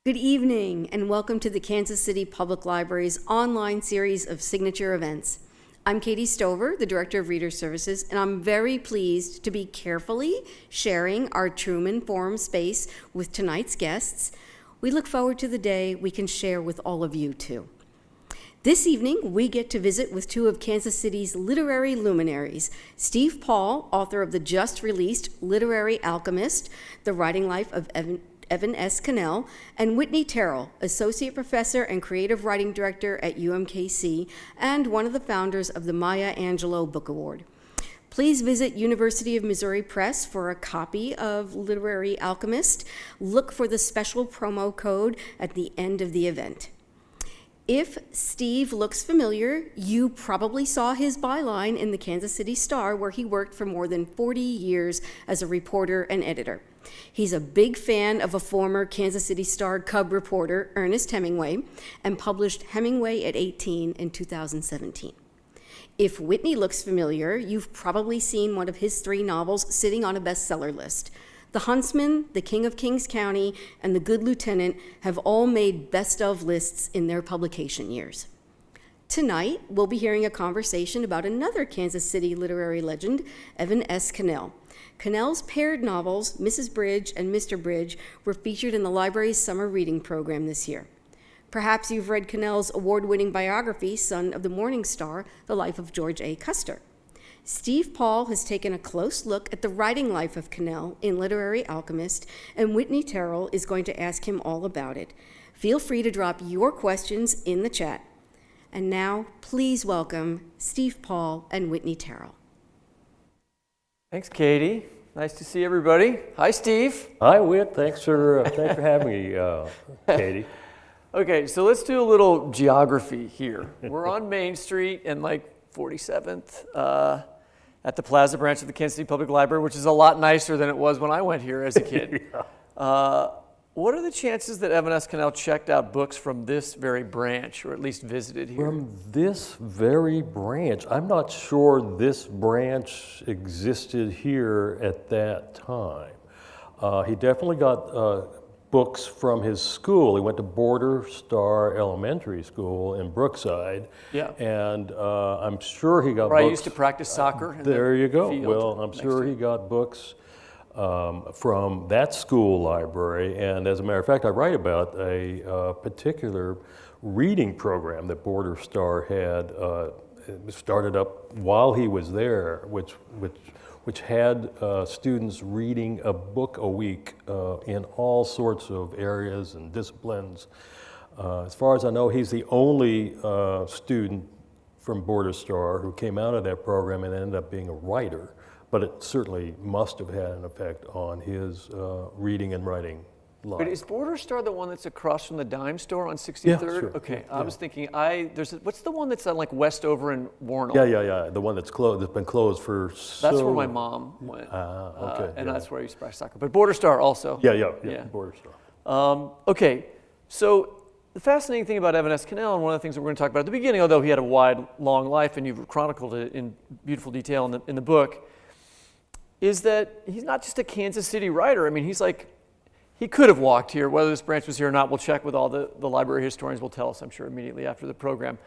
Good evening, and welcome to the Kansas City Public Library's online series of signature events. I'm Katie Stover, the Director of Reader Services, and I'm very pleased to be carefully sharing our Truman Forum space with tonight's guests. We look forward to the day we can share with all of you, too. This evening, we get to visit with two of Kansas City's literary luminaries, Steve Paul, author of the just-released literary Alchemist, The Writing Life of Evan S. Connell, and Whitney Terrell, Associate Professor and Creative Writing Director at UMKC, and one of the founders of the Maya Angelou Book Award. Please visit University of Missouri Press for a copy of Literary Alchemist. Look for the special promo code at the end of the event. If Steve looks familiar, you probably saw his byline in the Kansas City Star, where he worked for more than 40 years as a reporter and editor. He's a big fan of a former Kansas City Star Cub reporter, Ernest Hemingway, and published Hemingway at 18 in 2017. If Whitney looks familiar, you've probably seen one of his 3 novels sitting on a bestseller list. The Huntsman, The King of Kings County, and The Good Lieutenant have all made best-of lists in their publication years. Tonight, we'll be hearing a conversation about another Kansas City literary legend, Evan S. Connell. Connell's paired novels, Mrs. Bridge and Mr. Bridge, were featured in the library's summer reading program this year. Perhaps you've read Connell's award-winning biography, Son of the Morning Star, The Life of George A. Custer. Steve Paul has taken a close look at the writing life of Connell in Literary Alchemist, and Whitney Terrell is going to ask him all about it. Feel free to drop your questions in the chat. And now, please welcome Steve Paul and Whitney Terrell. Thanks, Katie. Nice to see everybody. Hi, Steve. Hi, Whit. Thanks for having me, Katie. Okay, so let's do a little geography here. We're on Main Street and 47th at the Plaza branch of the Kansas City Public Library, which is a lot nicer than it was when I went here as a kid. Yeah. What are the chances that Evan S. Connell checked out books from this very branch, or at least visited here? From this very branch. I'm not sure this branch existed here at that time. He definitely got books from his school. He went to Border Star Elementary School in Brookside. Yeah. And I'm sure he got Where books. I used to practice soccer. There you go. Well, I'm sure he got books from that school library. And as a matter of fact, I write about a particular reading program that Border Star had started up while he was there, which had students reading a book a week in all sorts of areas and disciplines. As far as I know, he's the only student from Border Star who came out of that program and ended up being a writer, but it certainly must have had an effect on his reading and writing life. But is Border Star the one that's across from the dime store on 63rd? Yeah, sure. Okay, Yeah. I was thinking, what's the one that's on Westover and Warnell? Yeah. The one that's closed, that's been closed for That's where my mom went. Okay. And that's where I used to practice soccer. But Border Star also. Yeah. Border Star. Okay, so the fascinating thing about Evan S. Connell, and one of the things that we're going to talk about at the beginning, although he had a wide, long life, and you've chronicled it in beautiful detail in the book, is that he's not just a Kansas City writer. I mean, he could have walked here. Whether this branch was here or not, we'll check with all the library historians. Will tell us, I'm sure, immediately after the program.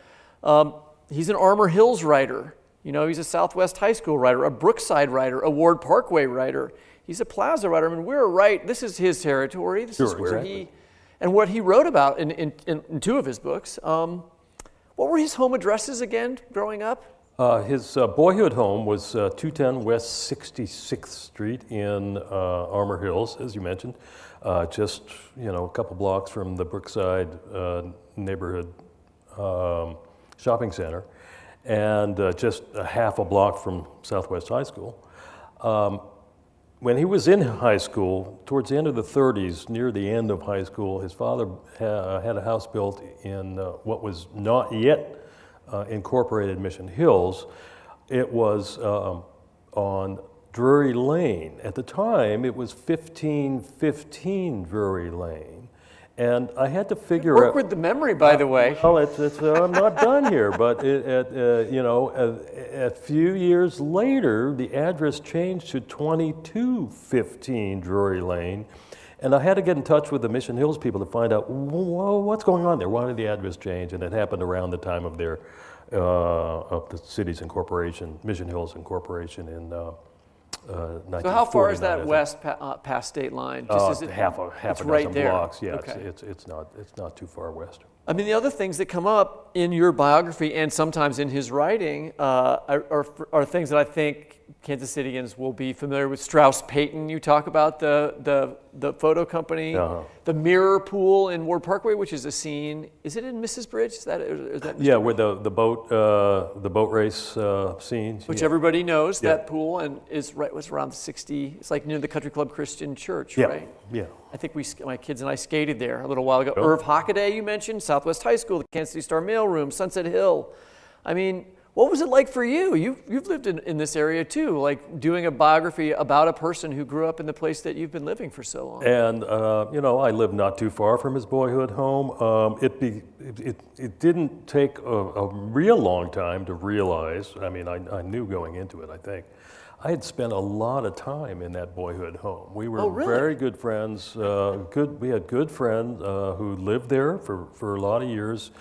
He's an Armour Hills writer. He's a Southwest High School writer, a Brookside writer, a Ward Parkway writer. He's a Plaza writer. I mean, this is his territory. This is where exactly. and what he wrote about in 2 of his books. What were his home addresses again, growing up? His boyhood home was 210 West 66th Street in Armour Hills, as you mentioned, just a couple blocks from the Brookside neighborhood shopping center, and just a half a block from Southwest High School. When he was in high school, towards the end of the 30s, near the end of high school, his father had a house built in what was not yet incorporated Mission Hills. It was on Drury Lane. At the time, it was 1515 Drury Lane. And I had to figure out... Work with the memory, by the way. Well, I'm not done here, but a few years later, the address changed to 2215 Drury Lane. And I had to get in touch with the Mission Hills people to find out what's going on there. Why did the address change? And it happened around the time of their of the city's incorporation, Mission Hills incorporation in 1949. So how far is that I think. west past state line? Half a it's dozen right there. blocks. Yeah, Okay. it's not too far west. I mean, the other things that come up in your biography and sometimes in his writing are things that I think Kansas Cityans will be familiar with. Strauss-Payton, you talk about the photo company, the mirror pool in Ward Parkway, which is a scene. Is it in Mrs. Bridge? Is that Mr. Yeah, Bridge? with the boat race scene. Which everybody knows, that pool, and was around 60. It's like near the Country Club Christian Church, right? Yeah. I think my kids and I skated there a little while ago. Irv Hockaday, you mentioned, Southwest High School, the Kansas City Star mailroom, Sunset Hill. I mean, what was it like for you? You've lived in this area too, like doing a biography about a person who grew up in the place that you've been living for so long. And I lived not too far from his boyhood home. It didn't take a real long time to realize. I mean, I knew going into it, I think. I had spent a lot of time in that boyhood home. We were very good friends. We had good friends who lived there for a lot of years,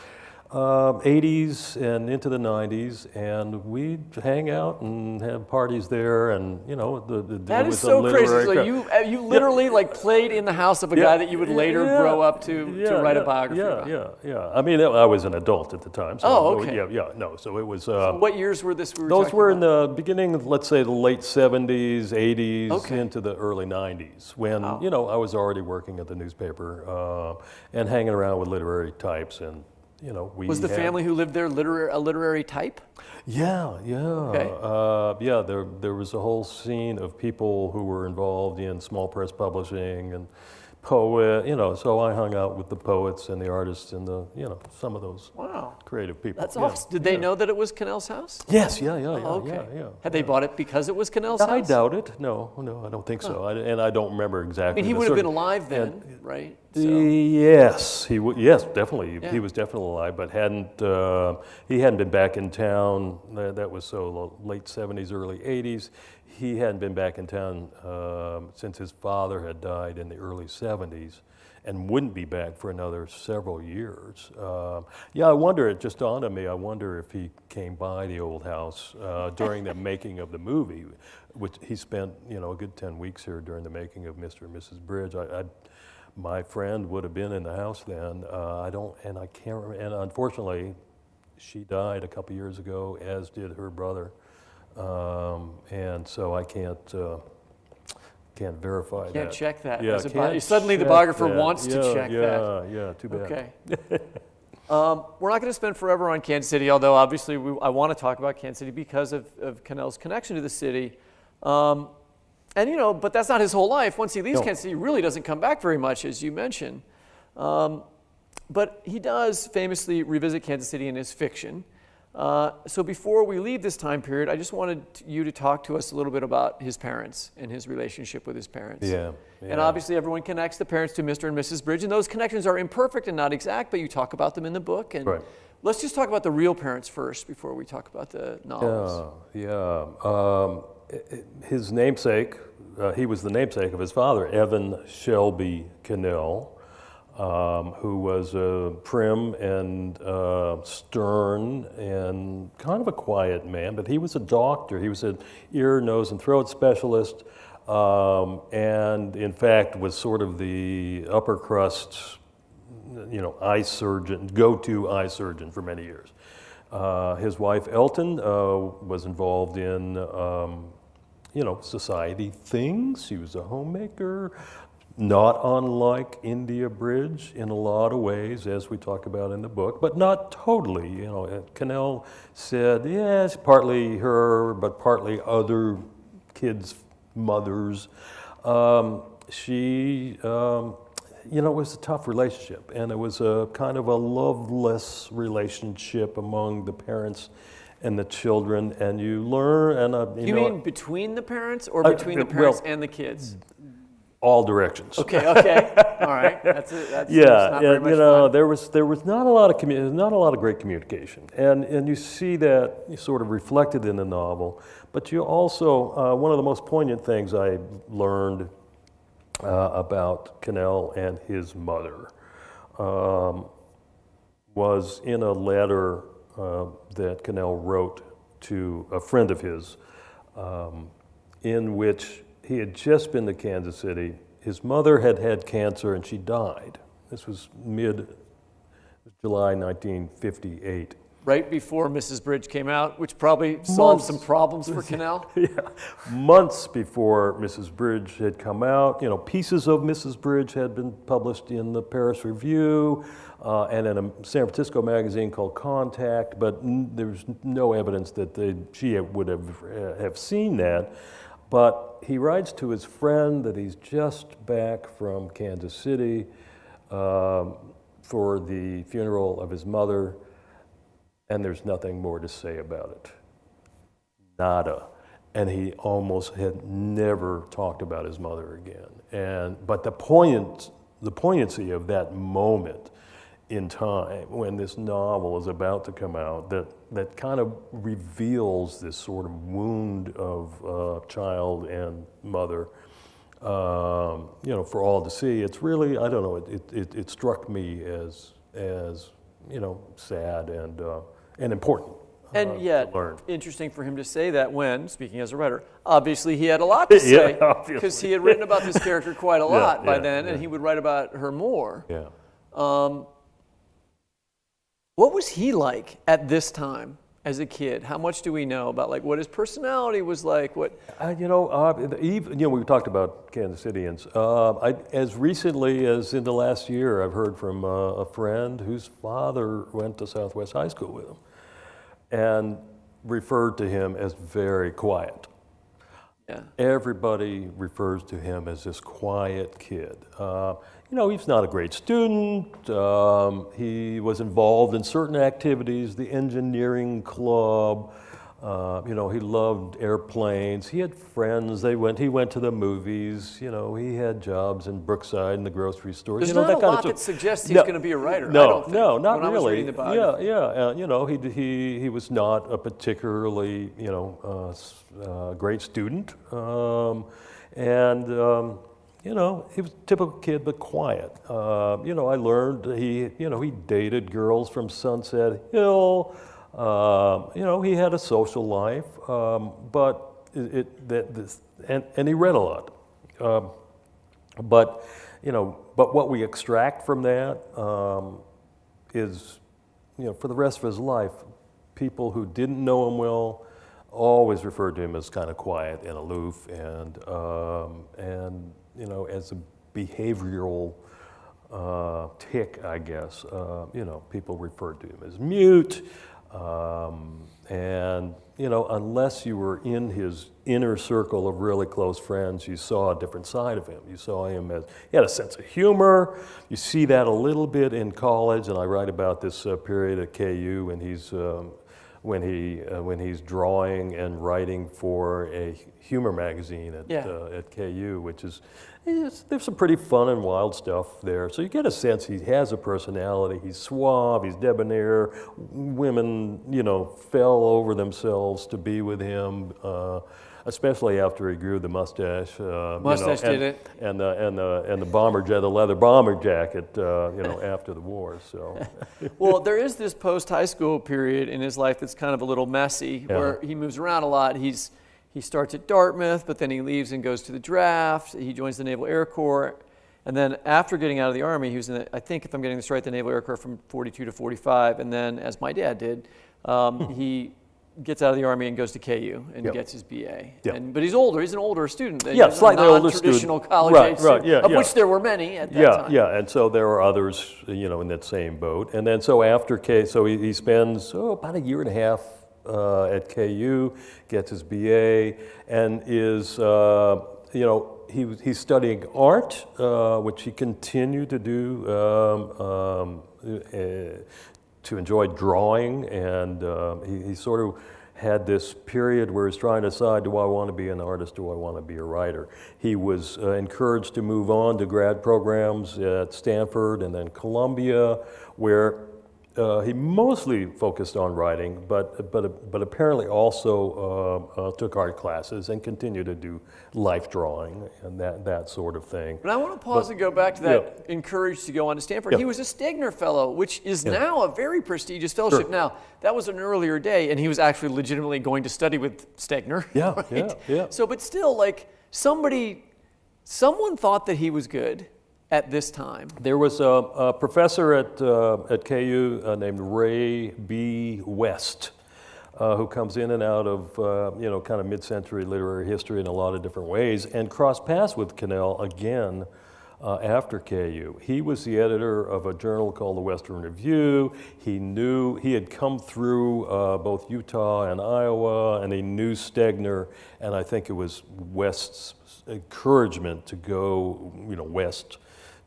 80s and into the 90s, and we'd hang out and have parties there, and that is so crazy. So you literally like played in the house of a guy that you would later grow up to write a biography about. Yeah. I mean, I was an adult at the time. So So it was. So what years were this? Those were in the beginning of, let's say, the late 70s, 80s, into the early 90s, when I was already working at the newspaper and hanging around with literary types, and was the family who lived there a literary type? Yeah. Okay. There was a whole scene of people who were involved in small press publishing and poet, so I hung out with the poets and the artists and some of those creative people. That's awesome. Did they know that it was Connell's house? Yes, yeah. Had they bought it because it was Connell's house? I doubt it. No, I don't think so. And I don't remember exactly. I mean, he would have been alive then, right? So. Yes, yes, definitely. Yeah. He was definitely alive, but he hadn't been back in town. That was so late 70s, early 80s. He hadn't been back in town since his father had died in the early 70s, and wouldn't be back for another several years. I wonder, it just dawned on me, I wonder if he came by the old house during the making of the movie, which he spent, a good 10 weeks here during the making of Mr. and Mrs. Bridge. My friend would have been in the house then. I can't remember, and unfortunately, she died a couple years ago, as did her brother. And so I can't verify that. Can't check that. Yeah, suddenly the biographer wants to check that. Yeah, too bad. Okay. We're not going to spend forever on Kansas City, although obviously I want to talk about Kansas City because of Connell's connection to the city. But that's not his whole life. Once he leaves Kansas City, he really doesn't come back very much, as you mentioned. But he does famously revisit Kansas City in his fiction. So before we leave this time period, I just wanted you to talk to us a little bit about his parents and his relationship with his parents. Yeah. And obviously everyone connects the parents to Mr. and Mrs. Bridge, and those connections are imperfect and not exact, but you talk about them in the book. And let's just talk about the real parents first before we talk about the novels. His namesake, he was the namesake of his father, Evan Shelby Connell, who was prim and stern and kind of a quiet man, but he was a doctor. He was an ear, nose, and throat specialist, and in fact was sort of the upper crust, eye surgeon, go-to eye surgeon for many years. His wife, Elton, was involved in, society things. She was a homemaker, not unlike India Bridge in a lot of ways, as we talk about in the book, but not totally. Connell said, yes, partly her, but partly other kids' mothers. It was a tough relationship, and it was a kind of a loveless relationship among the parents and the children, and you learn. And you mean between the parents, or between the parents and the kids? All directions. Okay. All right. That's not very much fun. there was not a lot of great communication, and you see that sort of reflected in the novel. But you also one of the most poignant things I learned about Connell and his mother was in a letter that Connell wrote to a friend of his, in which he had just been to Kansas City. His mother had had cancer and she died. This was mid-July 1958. Right before Mrs. Bridge came out, which probably solved some problems for Connell. Yeah, months before Mrs. Bridge had come out, pieces of Mrs. Bridge had been published in the Paris Review and in a San Francisco magazine called Contact, but there's no evidence that she would have seen that. But he writes to his friend that he's just back from Kansas City for the funeral of his mother, and there's nothing more to say about it. Nada. And he almost had never talked about his mother again. But the poignancy of that moment in time when this novel is about to come out, that kind of reveals this sort of wound of child and mother, for all to see. It's really, I don't know, it struck me as sad and important. And yet, to learn. interesting for him to say that when, speaking as a writer, obviously he had a lot to say, because he had written about this character quite a lot by then, and he would write about her more. Yeah. What was he like at this time as a kid? How much do we know about what his personality was like? What we talked about Kansas Cityans. As recently as in the last year, I've heard from a friend whose father went to Southwest High School with him, and referred to him as very quiet. Yeah. Everybody refers to him as this quiet kid. He's not a great student. He was involved in certain activities, the engineering club. He loved airplanes. He had friends. He went to the movies. He had jobs in Brookside in the grocery store. There's not a lot that suggests he's going to be a writer. I don't think, not when really. I was reading the biography. He was not a particularly great student, he was a typical kid, but quiet. I learned he dated girls from Sunset Hill. He had a social life, but and he read a lot. But what we extract from that is, for the rest of his life, people who didn't know him well always referred to him as kind of quiet and aloof, and as a behavioral tick, I guess. People referred to him as mute. Unless you were in his inner circle of really close friends, you saw a different side of him. You saw him as, he had a sense of humor. You see that a little bit in college, and I write about this period at KU when he's drawing and writing for a humor magazine at KU, which is, there's some pretty fun and wild stuff there. So you get a sense he has a personality. He's suave, he's debonair. Women, fell over themselves to be with him, especially after he grew the mustache. Mustache did it. And the bomber jacket, the leather bomber jacket, after the war. So. Well, there is this post-high school period in his life that's kind of a little messy, where he moves around a lot. He starts at Dartmouth, but then he leaves and goes to the draft. He joins the Naval Air Corps. And then after getting out of the Army, he was in, I think if I'm getting this right, the Naval Air Corps from 42 to 45. And then, as my dad did, he gets out of the Army and goes to KU and gets his BA. Yep. But he's older. He's an older student. He's slightly older student. Non-traditional college age student, of which there were many at that time. Yeah, and so there were others, in that same boat. And then so after he spends about a year and a half at KU, gets his BA, and is, he's studying art, which he continued to do, to enjoy drawing, and he sort of had this period where he's trying to decide, do I want to be an artist, do I want to be a writer? He was encouraged to move on to grad programs at Stanford and then Columbia, where he mostly focused on writing, but apparently also took art classes and continued to do life drawing and that sort of thing. But I want to pause and go back to that encouraged to go on to Stanford. Yeah. He was a Stegner Fellow, which is now a very prestigious fellowship. Sure. Now, that was an earlier day, and he was actually legitimately going to study with Stegner. Yeah, right? yeah. So, but still, like, someone thought that he was good at this time. There was a professor at KU named Ray B. West, who comes in and out of kind of mid-century literary history in a lot of different ways, and crossed paths with Connell again after KU. He was the editor of a journal called the Western Review. He had come through both Utah and Iowa, and he knew Stegner, and I think it was West's encouragement to go west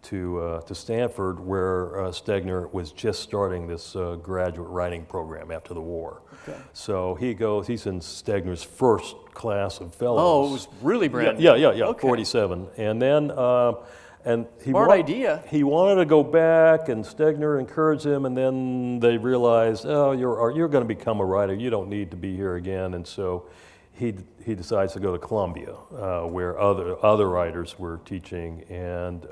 to Stanford, where Stegner was just starting this graduate writing program after the war. Okay. So he's in Stegner's first class of fellows. Oh, it was really brand new. Yeah, Okay. 47. And then, Smart idea. He wanted to go back, and Stegner encouraged him, and then they realized, oh, you're going to become a writer. You don't need to be here again. And so he decides to go to Columbia, where other writers were teaching, and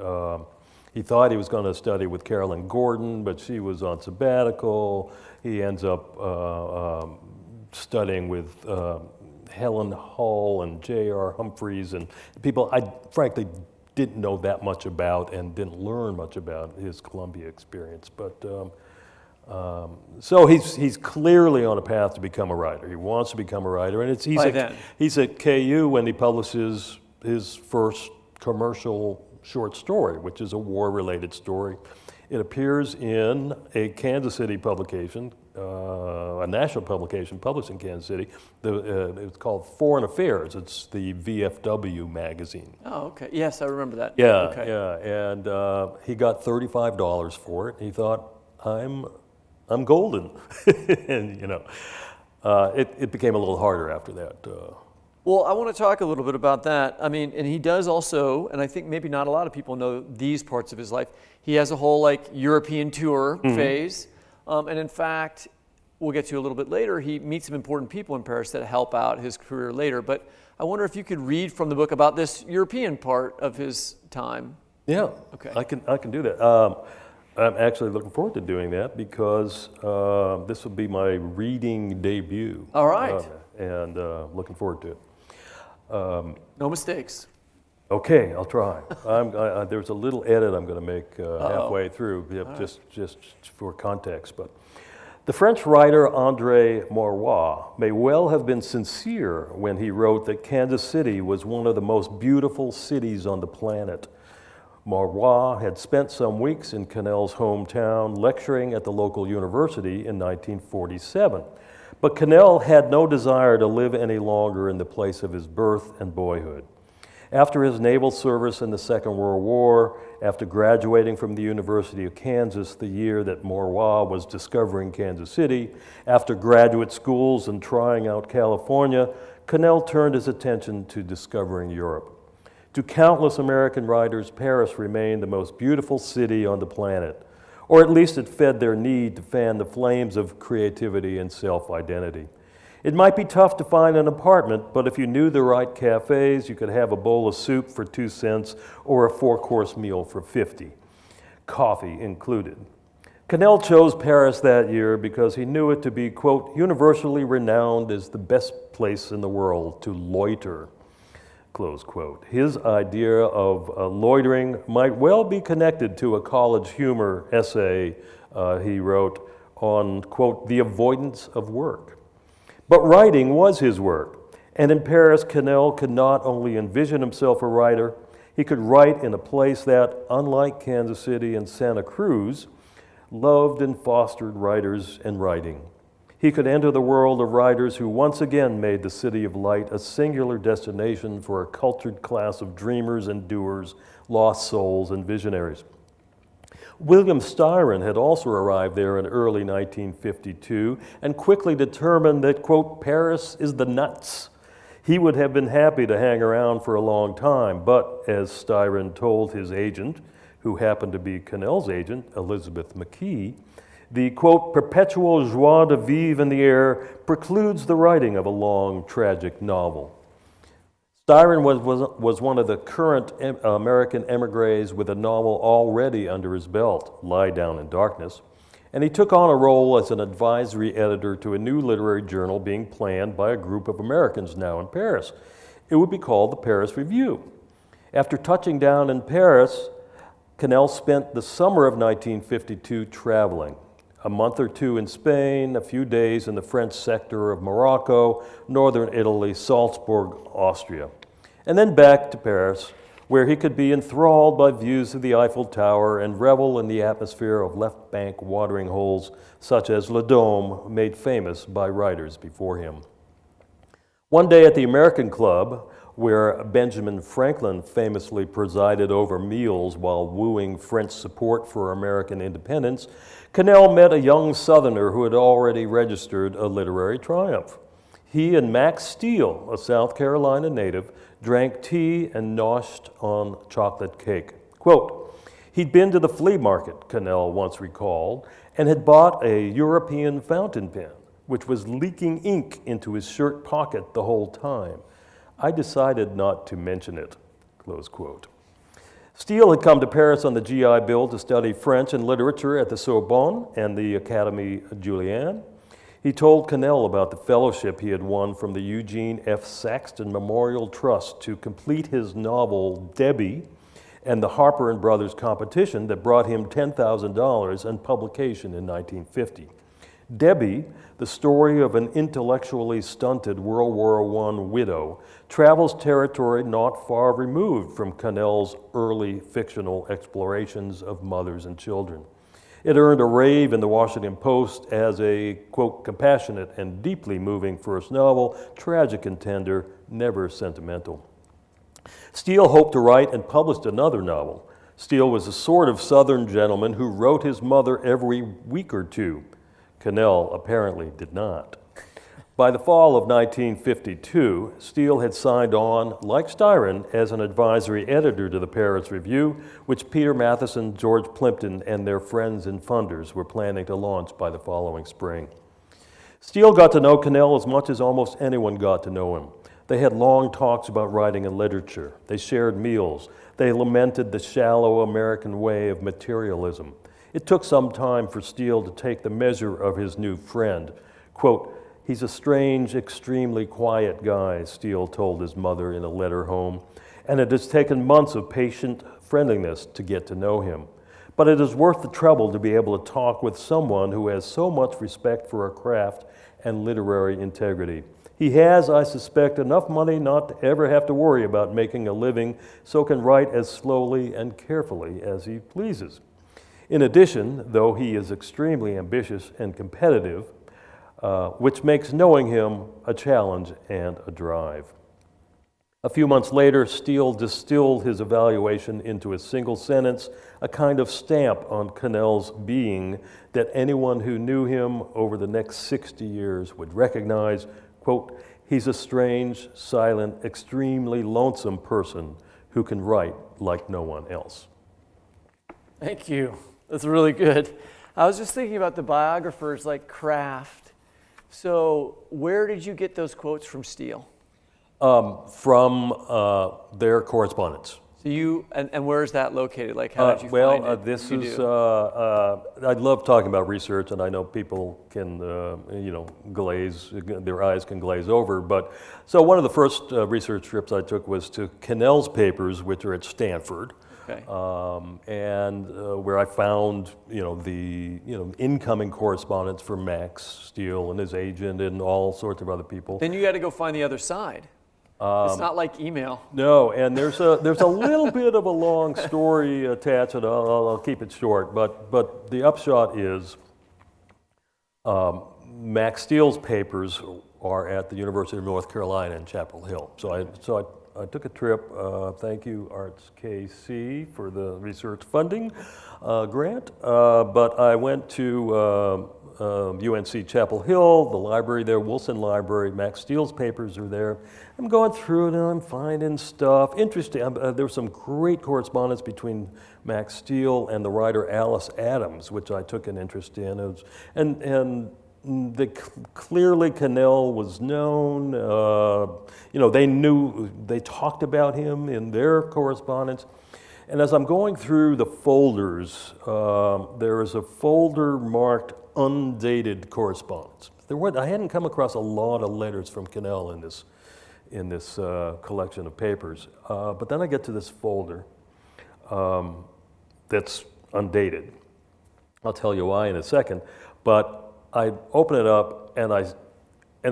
he thought he was going to study with Carolyn Gordon, but she was on sabbatical. He ends up studying with Helen Hull and J.R. Humphreys and people I frankly didn't know that much about and didn't learn much about his Columbia experience. But so he's clearly on a path to become a writer. He wants to become a writer, and he's at KU when he publishes his first commercial short story, which is a war-related story. It appears in a Kansas City publication, a national publication published in Kansas City. It's called Foreign Affairs. It's the VFW magazine. Oh, okay. Yes, I remember that. Yeah, okay. yeah. And he got $35 for it. He thought, I'm golden. And it became a little harder after that. Well, I want to talk a little bit about that. I mean, and he does also, and I think maybe not a lot of people know these parts of his life. He has a whole European tour phase. And in fact, we'll get to a little bit later, he meets some important people in Paris that help out his career later. But I wonder if you could read from the book about this European part of his time. Yeah, okay. I can do that. I'm actually looking forward to doing that because this will be my reading debut. All right. And looking forward to it. No mistakes. Okay, I'll try. There's a little edit I'm going to make halfway through, just for context. But the French writer André Maurois may well have been sincere when he wrote that Kansas City was one of the most beautiful cities on the planet. Maurois had spent some weeks in Connell's hometown lecturing at the local university in 1947. But Connell had no desire to live any longer in the place of his birth and boyhood. After his naval service in the Second World War, after graduating from the University of Kansas the year that Maurois was discovering Kansas City, after graduate schools and trying out California, Connell turned his attention to discovering Europe. To countless American writers, Paris remained the most beautiful city on the planet, or at least it fed their need to fan the flames of creativity and self-identity. It might be tough to find an apartment, but if you knew the right cafes, you could have a bowl of soup for 2 cents or a 4-course meal for 50, coffee included. Connell chose Paris that year because he knew it to be, quote, universally renowned as the best place in the world to loiter, close quote. His idea of loitering might well be connected to a college humor essay he wrote on, quote, the avoidance of work. But writing was his work, and in Paris, Connell could not only envision himself a writer, he could write in a place that, unlike Kansas City and Santa Cruz, loved and fostered writers and writing. He could enter the world of writers who once again made the City of Light a singular destination for a cultured class of dreamers and doers, lost souls and visionaries. William Styron had also arrived there in early 1952 and quickly determined that, quote, Paris is the nuts. He would have been happy to hang around for a long time, but as Styron told his agent, who happened to be Connell's agent, Elizabeth McKee, The, quote, perpetual joie de vivre in the air precludes the writing of a long, tragic novel. Styron was one of the current American emigres with a novel already under his belt, Lie Down in Darkness, and he took on a role as an advisory editor to a new literary journal being planned by a group of Americans now in Paris. It would be called the Paris Review. After touching down in Paris, Connell spent the summer of 1952 traveling. A month or two in Spain, a few days in the French sector of Morocco, northern Italy, Salzburg, Austria, and then back to Paris, where he could be enthralled by views of the Eiffel Tower and revel in the atmosphere of left bank watering holes such as Le Dôme, made famous by writers before him. One day at the American Club, where Benjamin Franklin famously presided over meals while wooing French support for American independence, Connell met a young Southerner who had already registered a literary triumph. He and Max Steele, a South Carolina native, drank tea and noshed on chocolate cake. Quote, he'd been to the flea market, Connell once recalled, and had bought a European fountain pen, which was leaking ink into his shirt pocket the whole time. I decided not to mention it, close quote. Steele had come to Paris on the GI Bill to study French and literature at the Sorbonne and the Académie Julian. He told Connell about the fellowship he had won from the Eugene F. Saxton Memorial Trust to complete his novel, Debbie, and the Harper & Brothers competition that brought him $10,000 and publication in 1950. Debbie, the story of an intellectually stunted World War I widow, travels territory not far removed from Connell's early fictional explorations of mothers and children. It earned a rave in the Washington Post as a, quote, compassionate and deeply moving first novel, tragic and tender, never sentimental. Steele hoped to write and published another novel. Steele was a sort of Southern gentleman who wrote his mother every week or two. Connell apparently did not. By the fall of 1952, Steele had signed on, like Styron, as an advisory editor to the Paris Review, which Peter Matheson, George Plimpton, and their friends and funders were planning to launch by the following spring. Steele got to know Connell as much as almost anyone got to know him. They had long talks about writing and literature. They shared meals. They lamented the shallow American way of materialism. It took some time for Steele to take the measure of his new friend. Quote, he's a strange, extremely quiet guy, Steele told his mother in a letter home, and it has taken months of patient friendliness to get to know him. But it is worth the trouble to be able to talk with someone who has so much respect for a craft and literary integrity. He has, I suspect, enough money not to ever have to worry about making a living, so can write as slowly and carefully as he pleases. In addition, though he is extremely ambitious and competitive, which makes knowing him a challenge and a drive. A few months later, Steele distilled his evaluation into a single sentence, a kind of stamp on Connell's being that anyone who knew him over the next 60 years would recognize, quote, he's a strange, silent, extremely lonesome person who can write like no one else. Thank you. That's really good. I was just thinking about the biographers like Kraft. So where did you get those quotes from Steele? From their correspondence. So you, and where is that located? Like, how did you find it? This is, I love talking about research, and I know people can, glaze, their eyes can glaze over, but, so one of the first research trips I took was to Connell's papers, which are at Stanford. Okay. Where I found, the incoming correspondence for Max Steele and his agent and all sorts of other people. Then you got to go find the other side. It's not like email. No, and there's a little bit of a long story attached, and I'll keep it short. But the upshot is, Max Steele's papers are at the University of North Carolina in Chapel Hill. So I took a trip. Thank you, Arts KC, for the research funding grant. But I went to UNC Chapel Hill, the library there, Wilson Library. Max Steele's papers are there. I'm going through it and I'm finding stuff interesting. There was some great correspondence between Max Steele and the writer Alice Adams, which I took an interest in. Clearly Connell was known. They talked about him in their correspondence. And as I'm going through the folders, there is a folder marked undated correspondence. I hadn't come across a lot of letters from Connell in this collection of papers. But then I get to this folder that's undated. I'll tell you why in a second. But I open it up and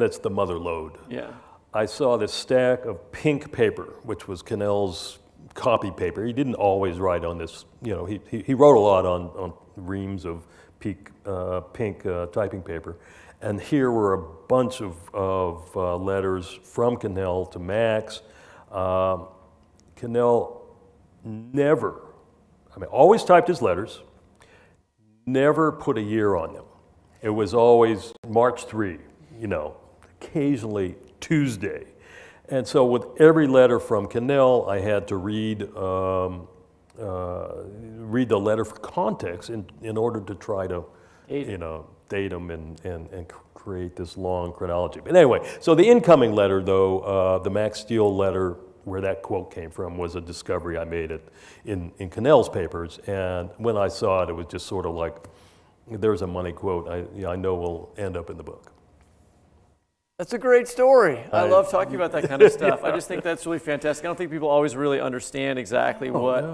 it's the mother lode. Yeah. I saw this stack of pink paper, which was Connell's copy paper. He didn't always write on this, he wrote a lot on reams of pink typing paper. And here were a bunch of letters from Connell to Max. Connell always typed his letters, never put a year on them. It was always March 3, occasionally Tuesday. And so with every letter from Connell, I had to read the letter for context in order to try to, date them and create this long chronology. But anyway, so the incoming letter, though, the Max Steele letter, where that quote came from, was a discovery I made in Connell's papers. And when I saw it, it was just sort of like, there's a money quote I know will end up in the book. That's a great story. I love talking about that kind of stuff. I just think that's really fantastic. I don't think people always really understand exactly what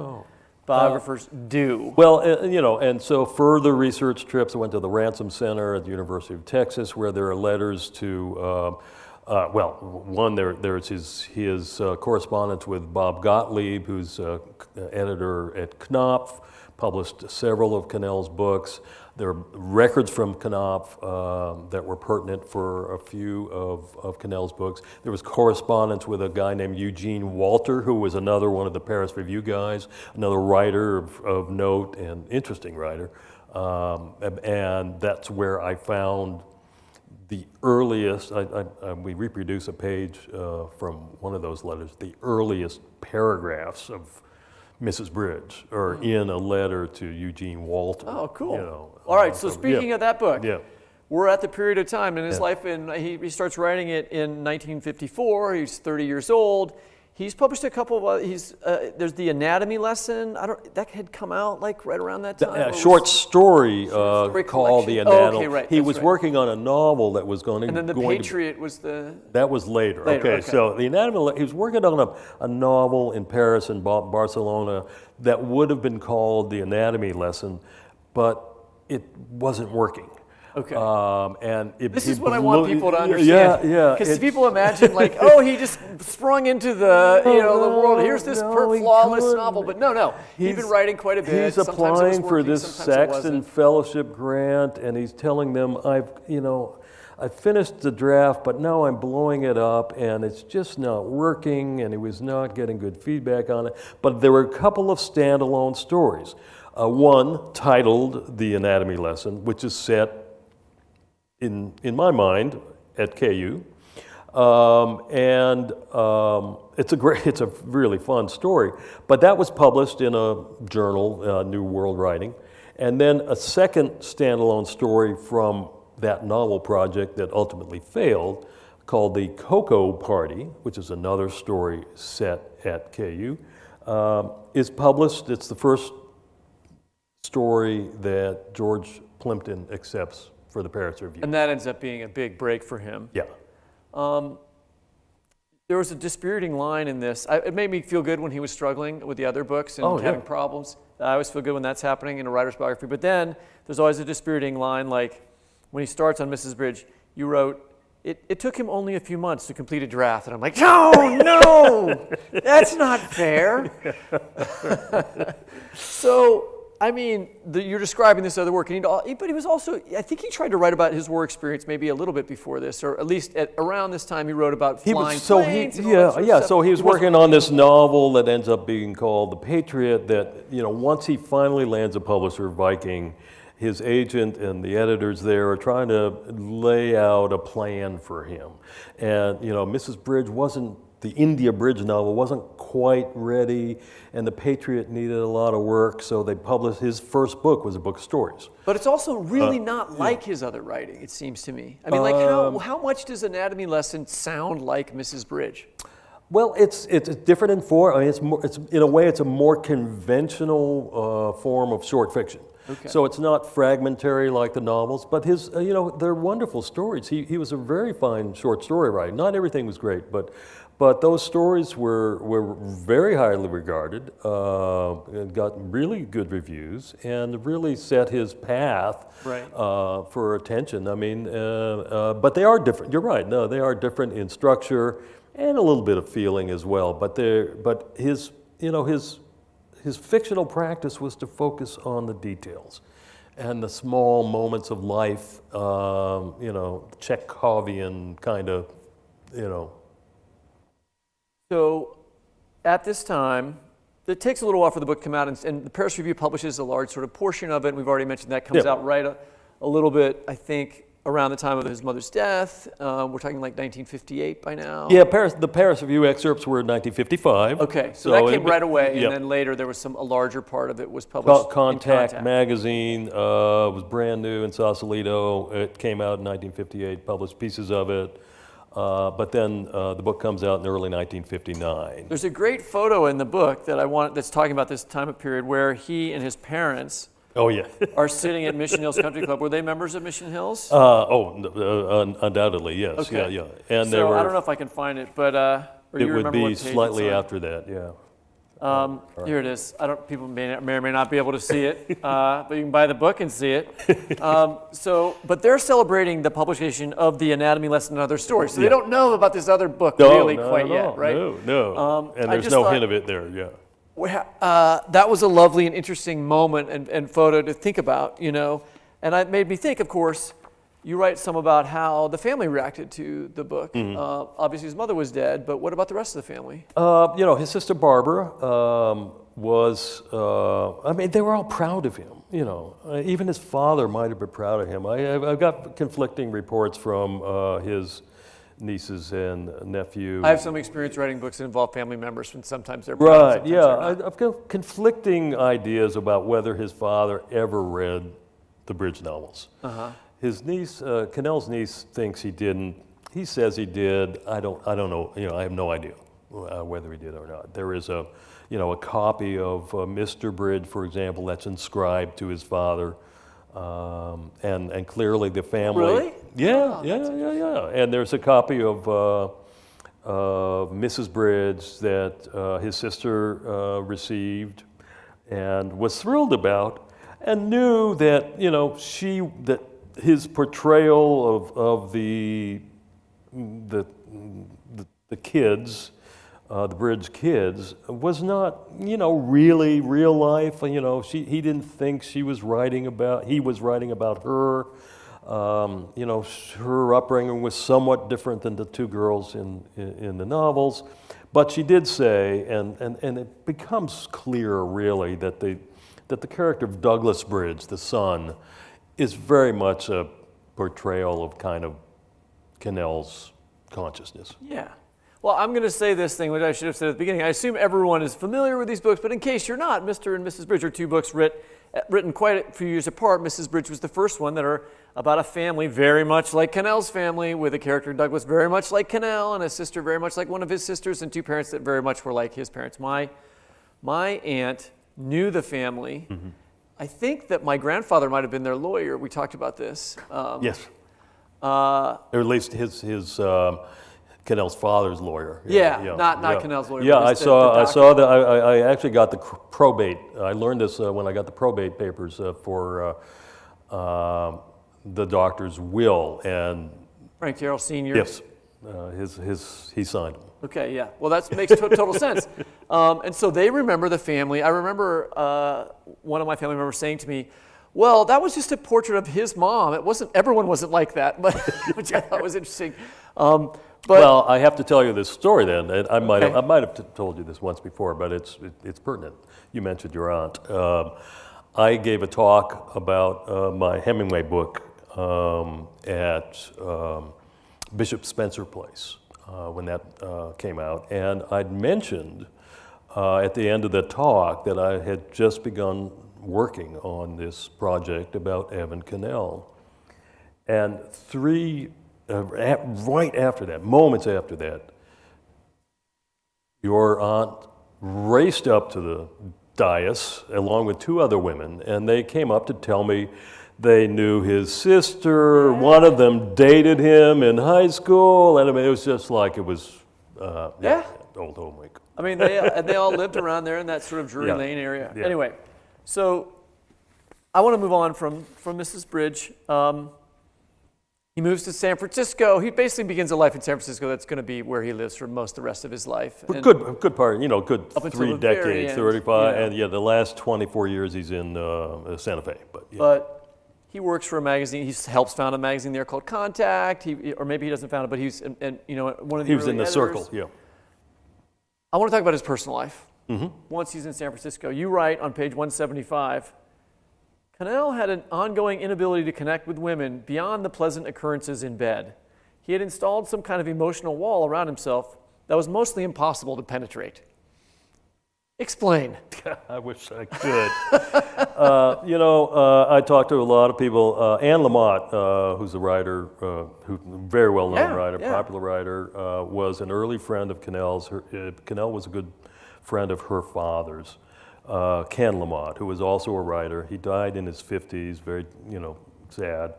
biographers do. Well, and so further research trips, I went to the Ransom Center at the University of Texas, where there are letters to, there's his correspondence with Bob Gottlieb, who's editor at Knopf, published several of Connell's books. There are records from Knopf that were pertinent for a few of Connell's books. There was correspondence with a guy named Eugene Walter, who was another one of the Paris Review guys, another writer of note and interesting writer. And that's where I found the earliest, we reproduce a page from one of those letters, the earliest paragraphs of Mrs. Bridge, or in a letter to Eugene Walter. Oh, cool. All right, so speaking of that book, we're at the period of time in his life, and he starts writing it in 1954. He's 30 years old. He's published a couple of, there's the anatomy lesson. That had come out like right around that time. Short story called The Anatomy. Okay, right. He was working on a novel that was going to. And then the Patriot was the. That was later. Okay, so The Anatomy. He was working on a novel in Paris and Barcelona that would have been called The Anatomy Lesson, but it wasn't working. Okay. This is what I want people to understand. Yeah. Because people imagine he just sprung into the the world. Here's this flawless novel, but no. He's been writing quite a bit. He's applying for this Saxon Fellowship grant, and he's telling them, I finished the draft, but now I'm blowing it up, and it's just not working, and he was not getting good feedback on it. But there were a couple of standalone stories. One titled The Anatomy Lesson, which is set in my mind at KU, it's a really fun story. But that was published in a journal, New World Writing, and then a second standalone story from that novel project that ultimately failed, called The Cocoa Party, which is another story set at KU, is published. It's the first story that George Plimpton accepts for the Paris Review. And that ends up being a big break for him. Yeah. There was a dispiriting line in this. It made me feel good when he was struggling with the other books and having problems. I always feel good when that's happening in a writer's biography. But then there's always a dispiriting line, like when he starts on Mrs. Bridge, you wrote, it took him only a few months to complete a draft. And I'm like, no, that's not fair. So, you're describing this other work, but he was also, I think he tried to write about his war experience maybe a little bit before this, or at least around this time he wrote about flying planes. So he was working on this novel that ends up being called The Patriot, that, once he finally lands a publisher, Viking, his agent and the editors there are trying to lay out a plan for him. And, Mrs. Bridge the India Bridge novel wasn't quite ready, and the Patriot needed a lot of work, so they published, his first book was a book of stories. But it's also really not like his other writing, it seems to me. I mean, like how much does Anatomy Lesson sound like Mrs. Bridge? Well, it's different in form. I mean, it's in a way, it's a more conventional form of short fiction. Okay. So it's not fragmentary like the novels, but his, they're wonderful stories. He was a very fine short story writer. Not everything was great, but those stories were very highly regarded, and got really good reviews, and really set his path for attention. I mean, but they are different. You're right. No, they are different in structure and a little bit of feeling as well. But his fictional practice was to focus on the details and the small moments of life. Chekhovian kind of, So at this time, it takes a little while for the book to come out, and the Paris Review publishes a large sort of portion of it, and we've already mentioned that comes out right a little bit, I think, around the time of his mother's death. We're talking like 1958 by now. Yeah, the Paris Review excerpts were in 1955. Okay, so that came right away, and then later there was a larger part of it was published Contact magazine was brand new in Sausalito. It came out in 1958, published pieces of it. But then the book comes out in early 1959. There's a great photo in the book that's talking about this time period where he and his parents are sitting at Mission Hills Country Club. Were they members of Mission Hills? Undoubtedly, yes. Okay. Yeah. And so I don't know if I can find it, but or it you would remember be what page slightly it's on? after that, yeah. Here it is. People may or may not be able to see it, but you can buy the book and see it. But they're celebrating the publication of the Anatomy Lesson and Other Stories. So they don't know about this other book quite yet, right? No. And there's no hint of it there, yeah. That was a lovely and interesting moment and photo to think about, And it made me think, of course, you write some about how the family reacted to the book. Mm-hmm. Obviously, his mother was dead, but what about the rest of the family? His sister Barbara they were all proud of him, Even his father might have been proud of him. I've got conflicting reports from his nieces and nephew. I have some experience writing books that involve family members, and sometimes they're proud. Right, yeah. I've got conflicting ideas about whether his father ever read the Bridge novels. Uh-huh. His niece, Connell's niece, thinks he didn't. He says he did. I don't know. I have no idea whether he did or not. There is a copy of Mr. Bridge, for example, that's inscribed to his father, and clearly the family. Really? Yeah. And there's a copy of Mrs. Bridge that his sister received and was thrilled about, and knew that that his portrayal of the kids, the Bridge kids, was not really real life. He didn't think he was writing about her. Her upbringing was somewhat different than the two girls in the novels, but she did say, and it becomes clear really that the character of Douglas Bridge, the son, is very much a portrayal of kind of Connell's consciousness. Yeah. Well, I'm going to say this thing, which I should have said at the beginning. I assume everyone is familiar with these books, but in case you're not, Mr. and Mrs. Bridge are two books written quite a few years apart. Mrs. Bridge was the first one that are about a family very much like Connell's family, with a character Douglas very much like Connell, and a sister very much like one of his sisters, and two parents that very much were like his parents. My aunt knew the family. Mm-hmm. I think that my grandfather might have been their lawyer. We talked about this. Yes. Or at least his Connell's father's lawyer. Not Connell's lawyer. Yeah, I saw that. I actually got the probate. I learned this when I got the probate papers for the doctor's will, and Frank Terrell Sr. Yes, he signed them. Okay, yeah. Well, that makes total sense. And so they remember the family. I remember one of my family members saying to me, "Well, that was just a portrait of his mom. Everyone wasn't like that," but which I thought was interesting. Well, I have to tell you this story then. I might have told you this once before, but it's pertinent. You mentioned your aunt. I gave a talk about my Hemingway book at Bishop Spencer Place when that came out, and I'd mentioned at the end of the talk that I had just begun working on this project about Evan Connell. And right after that, moments after that, your aunt raced up to the dais along with two other women, and they came up to tell me they knew his sister. One of them dated him in high school, and I mean, it was just like it was old home week. I mean, they all lived around there in that sort of Drury Lane area. Yeah. Anyway, so I want to move on from Mrs. Bridge. He moves to San Francisco. He basically begins a life in San Francisco that's going to be where he lives for most of the rest of his life. And good part, good up until 3 the very decades, end, 35, and the last 24 years he's in Santa Fe. But he works for a magazine. He helps found a magazine there called Contact. Or maybe he doesn't found it, but he's one of the he was in the editors. circle. Yeah. I want to talk about his personal life. Mm-hmm. Once he's in San Francisco, you write on page 175. Connell had an ongoing inability to connect with women beyond the pleasant occurrences in bed. He had installed some kind of emotional wall around himself that was mostly impossible to penetrate. Explain. I wish I could. I talked to a lot of people. Anne Lamott, who's a writer, very well-known writer, popular writer, was an early friend of Connell's. Connell was a good friend of her father's. Ken Lamott, who was also a writer. He died in his 50s, very, sad.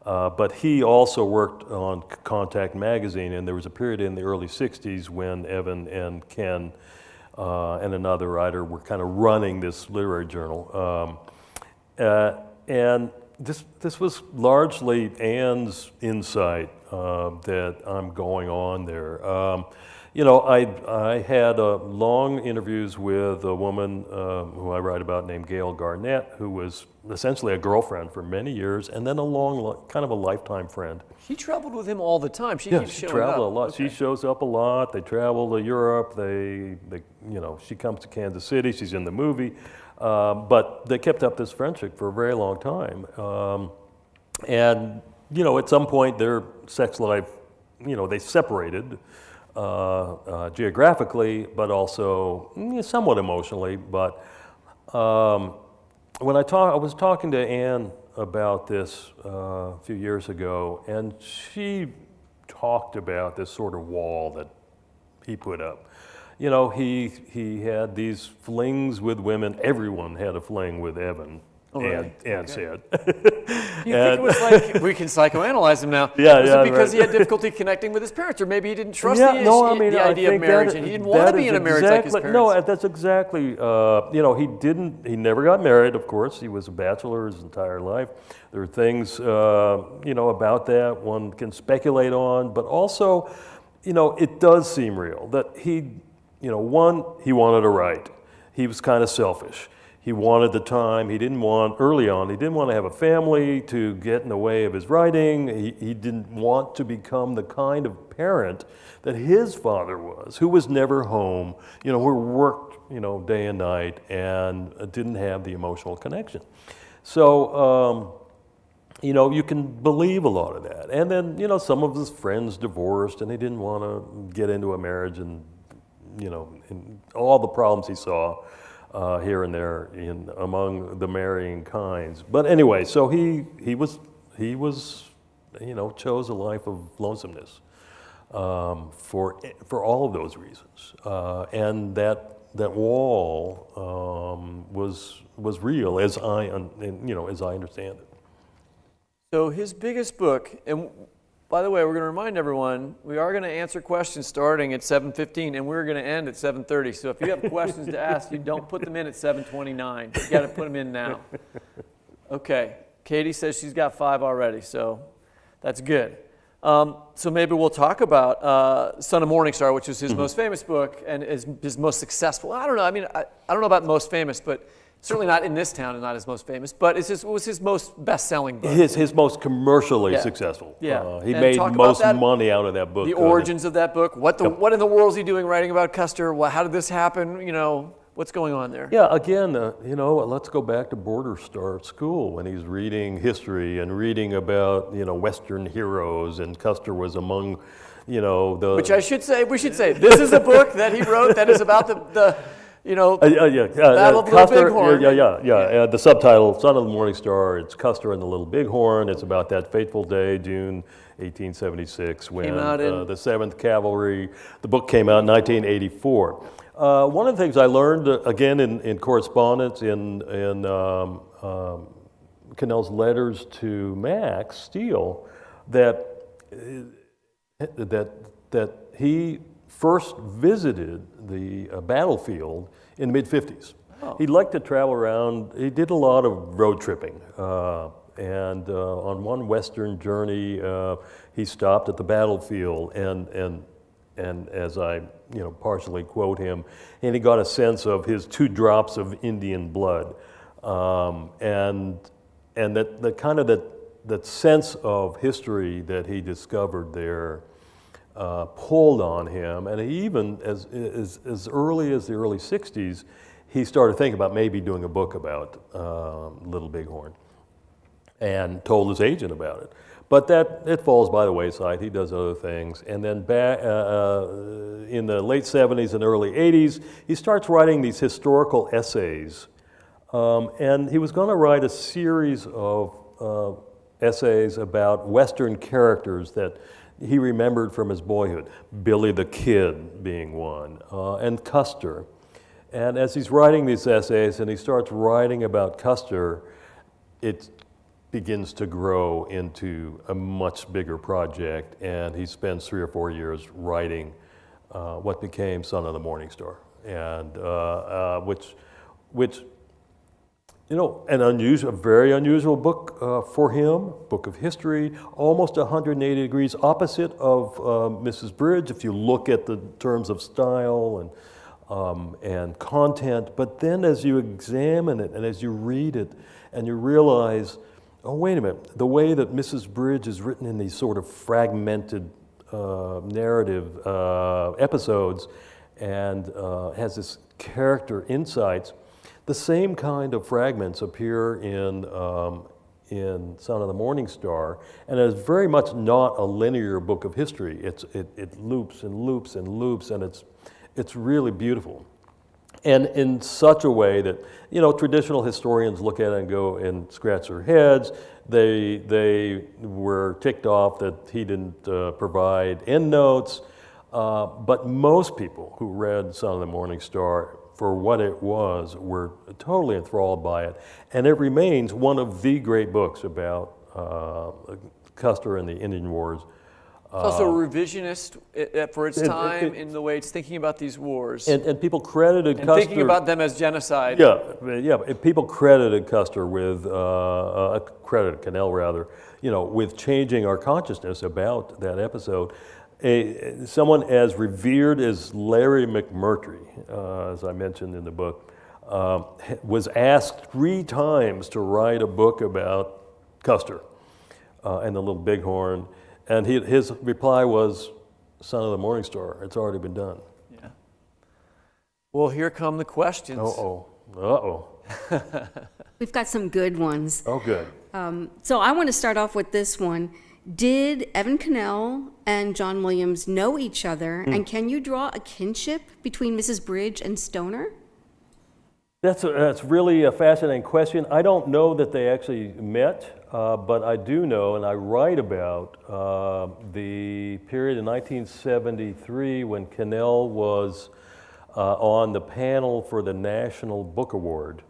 But he also worked on Contact magazine, and there was a period in the early 60s when Evan and Ken and another writer were kind of running this literary journal. And this was largely Anne's insight that I'm going on there. I had long interviews with a woman who I write about named Gail Garnett, who was essentially a girlfriend for many years, and then kind of a lifetime friend. She traveled with him all the time. She keeps showing traveled up. a lot. Okay. She shows up a lot. They travel to Europe. She comes to Kansas City. She's in the movie, but they kept up this friendship for a very long time. And at some point, their sex life, they separated. Geographically, but also somewhat emotionally. But when I was talking to Anne about this a few years ago, and she talked about this sort of wall that he put up. He had these flings with women. Everyone had a fling with Evan. Anne said. You think it was like, we can psychoanalyze him now? Was it because he had difficulty connecting with his parents, or maybe he didn't trust the idea of marriage, and he didn't want to be in a marriage like his parents? No, that's exactly, he never got married, of course. He was a bachelor his entire life. There are things, about that one can speculate on, but also, it does seem real that he wanted to write. He was kind of selfish. He wanted the time. He didn't want to have a family to get in the way of his writing. He didn't want to become the kind of parent that his father was, who was never home, who worked, day and night and didn't have the emotional connection. So, you can believe a lot of that. And then, some of his friends divorced and he didn't want to get into a marriage and all the problems he saw. Here and there among the marrying kinds, but anyway, so he chose a life of lonesomeness for all of those reasons, and that wall was real as I understand it. So his biggest book, and by the way, we're going to remind everyone, we are going to answer questions starting at 7:15, and we're going to end at 7:30. So if you have questions to ask, you don't put them in at 7:29. You got to put them in now. Okay. Katie says she's got 5 already, so that's good. So maybe we'll talk about Son of Morning Star, which is his most famous book and is his most successful. I don't know. I mean, I don't know about most famous, but certainly not in this town and not his most famous, but it was his most best-selling book. His most commercially successful. Yeah. He made most money out of that book. The origins of that book. What in the world is he doing writing about Custer? How did this happen? What's going on there? Yeah, again, let's go back to Border Star School when he's reading history and reading about, Western heroes, and Custer was among, the... Which we should say, this is a book that he wrote that is about the Battle of the Little Bighorn. Yeah. The subtitle, Son of the Morning Star, it's Custer and the Little Bighorn. It's about that fateful day, June 1876, when the 7th Cavalry, the book came out in 1984. One of the things I learned, again, in correspondence in Connell's letters to Max Steele, that he first visited the battlefield in the mid-50s. Oh. He liked to travel around. He did a lot of road tripping. And on one Western journey, he stopped at the battlefield, and as I partially quote him, and he got a sense of his 2 drops of Indian blood, and that kind of that sense of history that he discovered there pulled on him, and he even as early as the early '60s, he started thinking about maybe doing a book about Little Bighorn, and told his agent about it. But it falls by the wayside. He does other things. And then back in the late 70s and early 80s, he starts writing these historical essays. And he was going to write a series of essays about Western characters that he remembered from his boyhood, Billy the Kid being one, and Custer. And as he's writing these essays and he starts writing about Custer, it begins to grow into a much bigger project, and he spends 3 or 4 years writing what became Son of the Morning Star, and which a very unusual book for him, book of history, almost 180 degrees opposite of Mrs. Bridge, if you look at the terms of style and content. But then as you examine it and as you read it, and you realize, oh, wait a minute, the way that Mrs. Bridge is written in these sort of fragmented narrative episodes and has this character insights, the same kind of fragments appear in Son of the Morning Star, and it's very much not a linear book of history. It loops and loops and loops, and it's really beautiful. And in such a way that, traditional historians look at it and go and scratch their heads. They were ticked off that he didn't provide endnotes. But most people who read Son of the Morning Star for what it was were totally enthralled by it. And it remains one of the great books about Custer and the Indian Wars. It's also revisionist for its time in the way it's thinking about these wars. And people credited and Custer... thinking about them as genocide. Yeah. People credited Custer with, credited Connell rather, with changing our consciousness about that episode. Someone as revered as Larry McMurtry, as I mentioned in the book, was asked 3 times to write a book about Custer and the Little Bighorn. And his reply was, Son of the Morning Star, it's already been done. Yeah. Well, here come the questions. Uh-oh. We've got some good ones. Oh, good. So I want to start off with this one. Did Evan Connell and John Williams know each other, and can you draw a kinship between Mrs. Bridge and Stoner? That's really a fascinating question. I don't know that they actually met, but I do know, and I write about the period in 1973 when Connell was on the panel for the National Book Award.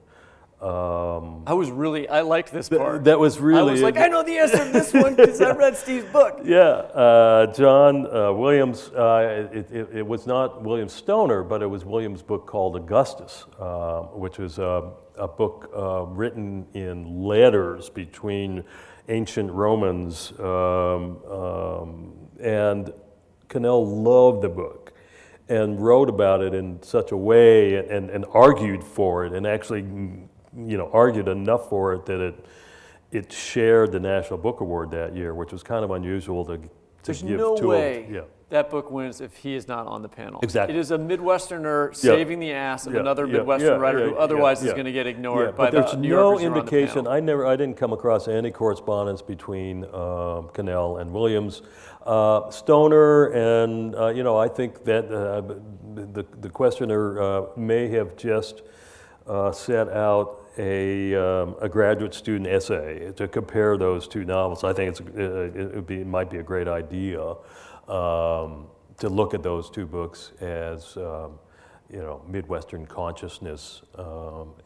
I liked this part. That was really... I was like, I know the answer to this one because I read Steve's book. Yeah, John Williams, it was not William Stoner, but it was Williams' book called Augustus, which was a book written in letters between ancient Romans, and Connell loved the book and wrote about it in such a way and argued for it, and actually argued enough for it that it shared the National Book Award that year, which was kind of unusual to There's give no to way that book wins if he is not on the panel. Exactly. It is a Midwesterner saving the ass of another Midwestern writer who otherwise is going to get ignored by but the New there's no Yorkers who are on the indication. panel. I didn't come across any correspondence between Connell and Williams. Stoner and I think that the questioner may have just set out a graduate student essay to compare those two novels. I think it might be a great idea to look at those two books as Midwestern consciousness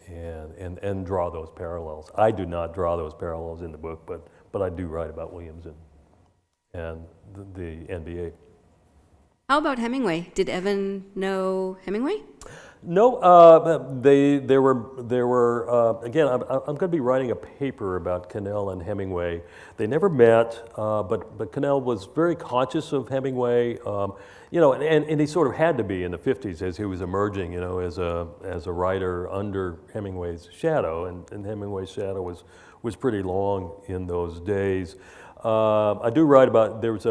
and draw those parallels. I do not draw those parallels in the book, but I do write about Williams and the NBA. How about Hemingway? Did Evan know Hemingway? No, there were again. I'm going to be writing a paper about Connell and Hemingway. They never met, but Connell was very conscious of Hemingway. And he sort of had to be in the 50s as he was emerging, as a writer under Hemingway's shadow, and Hemingway's shadow was pretty long in those days. I do write about there was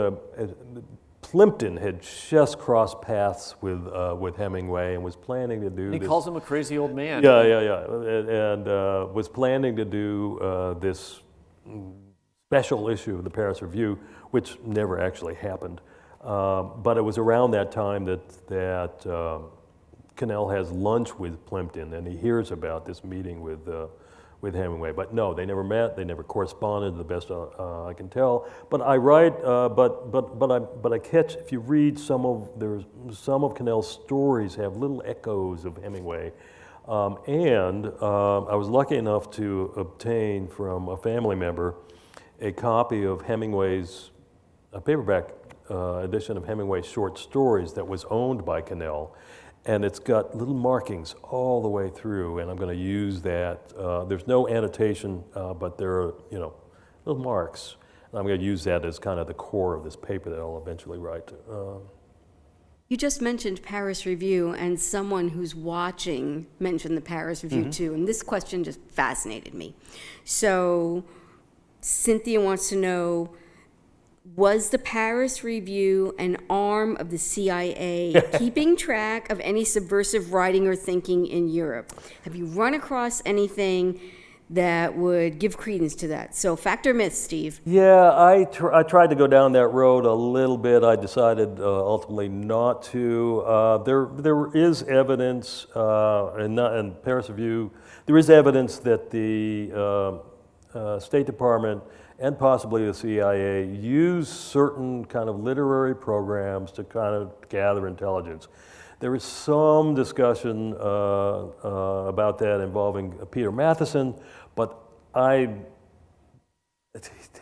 Plimpton had just crossed paths with Hemingway and was planning to do. He calls him a crazy old man. Yeah, and was planning to do this special issue of the Paris Review, which never actually happened. But it was around that time that Connell has lunch with Plimpton, and he hears about this meeting with Hemingway. But no, they never met. They never corresponded, the best I can tell. But I write. But I catch, if you read some of Connell's stories have little echoes of Hemingway. And I was lucky enough to obtain from a family member a copy of Hemingway's paperback edition of Hemingway's short stories that was owned by Connell. And it's got little markings all the way through, and I'm going to use that. There's no annotation, but there are, little marks. And I'm going to use that as kind of the core of this paper that I'll eventually write. You just mentioned Paris Review, and someone who's watching mentioned the Paris Review too, and this question just fascinated me. So Cynthia wants to know, was the Paris Review an arm of the CIA keeping track of any subversive writing or thinking in Europe? Have you run across anything that would give credence to that? So fact or myth, Steve? Yeah, I tried to go down that road a little bit. I decided ultimately not to. There is evidence, in Paris Review, there is evidence that the State Department and possibly the CIA use certain kind of literary programs to kind of gather intelligence. There is some discussion about that involving Peter Matheson, but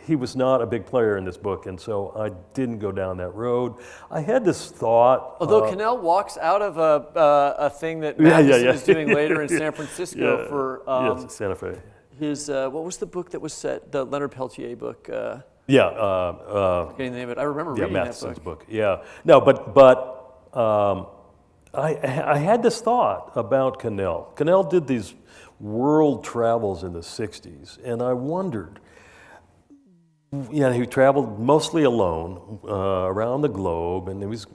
he was not a big player in this book, and so I didn't go down that road. I had this thought. Although Connell walks out of a thing that Matheson is doing later in San Francisco for Santa Fe. His what was the book that was set? The Leonard Peltier book. Getting the name of it. I remember reading Matheson's that book. Yeah. No, but I had this thought about Connell. Connell did these world travels in the 60s, and I wondered, he traveled mostly alone around the globe, and it was,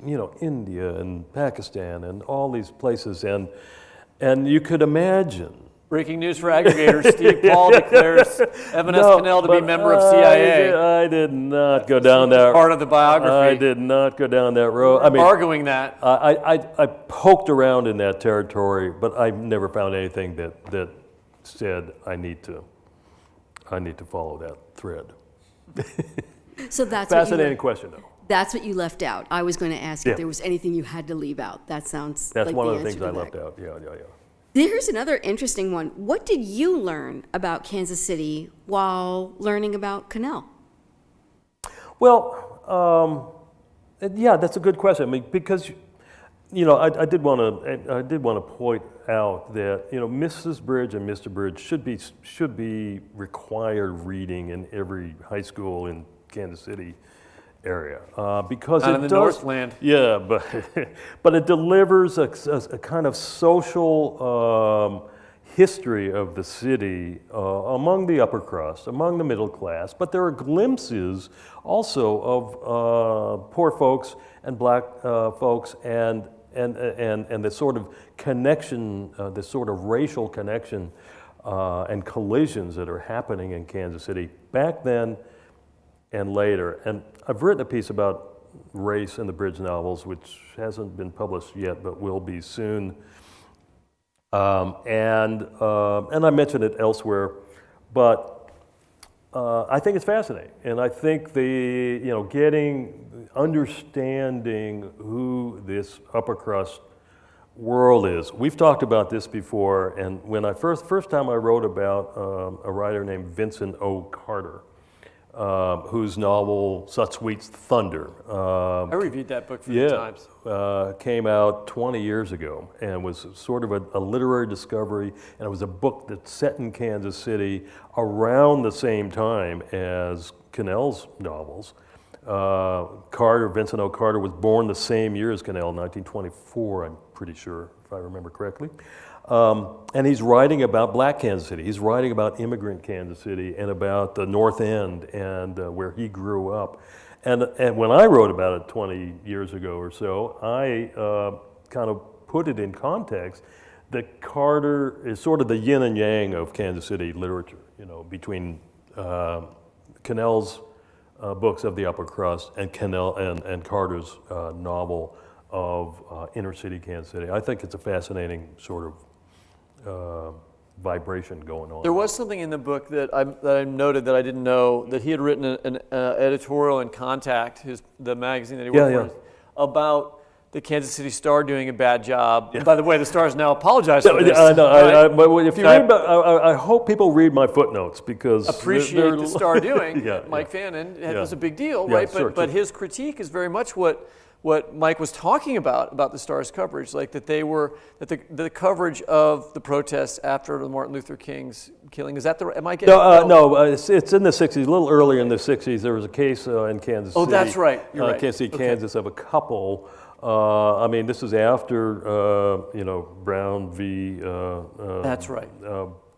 India and Pakistan and all these places, and you could imagine. Breaking news for aggregators, Steve Paul declares Evan S. Connell to be member of CIA. I did not go down that road. Part of the biography. I did not go down that road. I mean, arguing that. I poked around in that territory, but I never found anything that said I need to follow that thread. So that's fascinating question, though. That's what you left out. I was going to ask if there was anything you had to leave out. That sounds that's like one the of the things answer I to left that. out. Yeah. Here's another interesting one. What did you learn about Kansas City while learning about Connell? Well, that's a good question. I mean, because I did want to point out that Mrs. Bridge and Mr. Bridge should be required reading in every high school in Kansas City area because not it in the does, Northland. Yeah, but it delivers a kind of social history of the city among the upper crust, among the middle class. But there are glimpses also of poor folks and black folks, and the sort of connection, the sort of racial connection and collisions that are happening in Kansas City back then and later. And I've written a piece about race in the Bridge novels, which hasn't been published yet, but will be soon. And I mentioned it elsewhere, but I think it's fascinating, and I think understanding who this upper crust world is. We've talked about this before, and when I first time I wrote about a writer named Vincent O. Carter, whose novel Such Sweet Thunder. I reviewed that book a few times. Came out 20 years ago and was sort of a literary discovery, and it was a book that's set in Kansas City around the same time as Connell's novels. Vincent O. Carter was born the same year as Connell, 1924, I'm pretty sure, if I remember correctly. And he's writing about black Kansas City. He's writing about immigrant Kansas City and about the North End and where he grew up. And when I wrote about it 20 years ago or so, I kind of put it in context that Carter is sort of the yin and yang of Kansas City literature, between Connell's books of the upper crust and Carter's novel of inner city Kansas City. I think it's a fascinating sort of vibration going on. There was something in the book that I noted that I didn't know, that he had written an editorial in Contact, the magazine that he worked for, about the Kansas City Star doing a bad job. Yeah. By the way, the Star has now apologized for this. I know. But if you read about, I hope people read my footnotes because appreciate the Star doing. Mike Fannin, it was a big deal, right? But his critique is very much what Mike was talking about the Star's coverage, like that the coverage of the protests after the Martin Luther King's killing. Is that am I getting? No, it's in the 60s, a little earlier in the 60s. There was a case in Kansas City. Oh, that's right. You're right. Kansas City, Kansas, of a couple. This is after Brown v. That's right.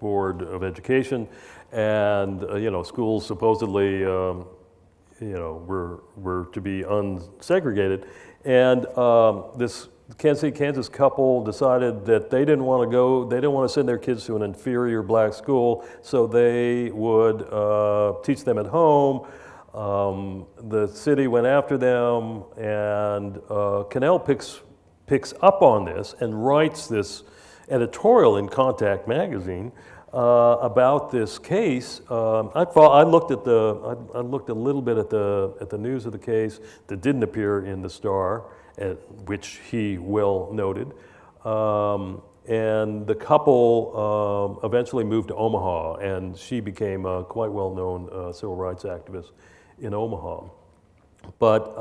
Board of Education, and schools supposedly were to be unsegregated, and this Kansas City, Kansas couple decided that they didn't want to send their kids to an inferior black school, so they would teach them at home. The city went after them, and Connell picks up on this and writes this editorial in Contact magazine about this case. I looked a little bit at the news of the case that didn't appear in the Star, which he well noted. And the couple eventually moved to Omaha, and she became a quite well-known civil rights activist in Omaha. But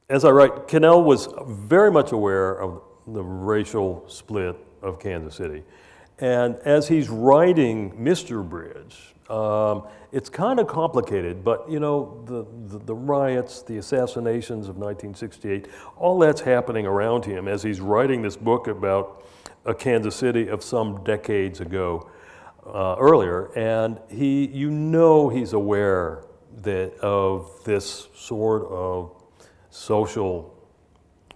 as I write, Connell was very much aware of the racial split of Kansas City. And as he's writing Mr. Bridge, it's kind of complicated, but the riots, the assassinations of 1968, all that's happening around him as he's writing this book about a Kansas City of some decades ago, earlier, and he's aware of this sort of social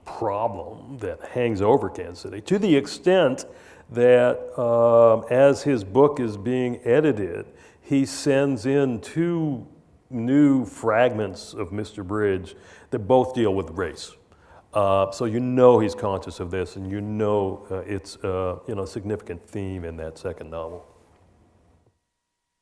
problem that hangs over Kansas City, to the extent that as his book is being edited, he sends in 2 new fragments of Mr. Bridge that both deal with race. So he's conscious of this, and it's a significant theme in that second novel.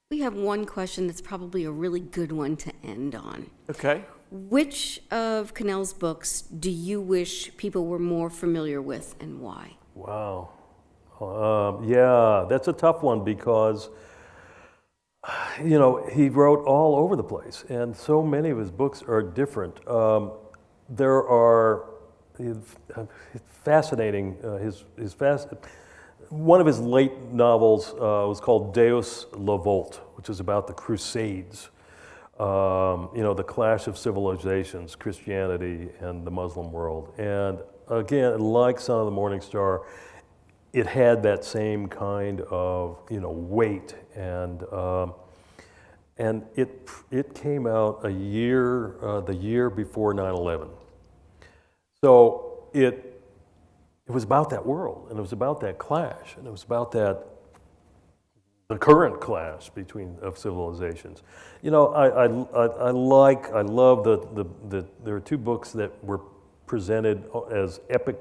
We have one question that's probably a really good one to end on. Okay. Which of Connell's books do you wish people were more familiar with, and why? Wow. That's a tough one because, he wrote all over the place, and so many of his books are different. There are fascinating, one of his late novels was called Deus La Volte, which is about the Crusades. The clash of civilizations, Christianity and the Muslim world. And again, like Son of the Morning Star, it had that same kind of weight, and And it came out the year before 9/11. So it was about that world, and it was about that clash, and it was about the current clash of civilizations. You know, I love there are two books that were presented as epic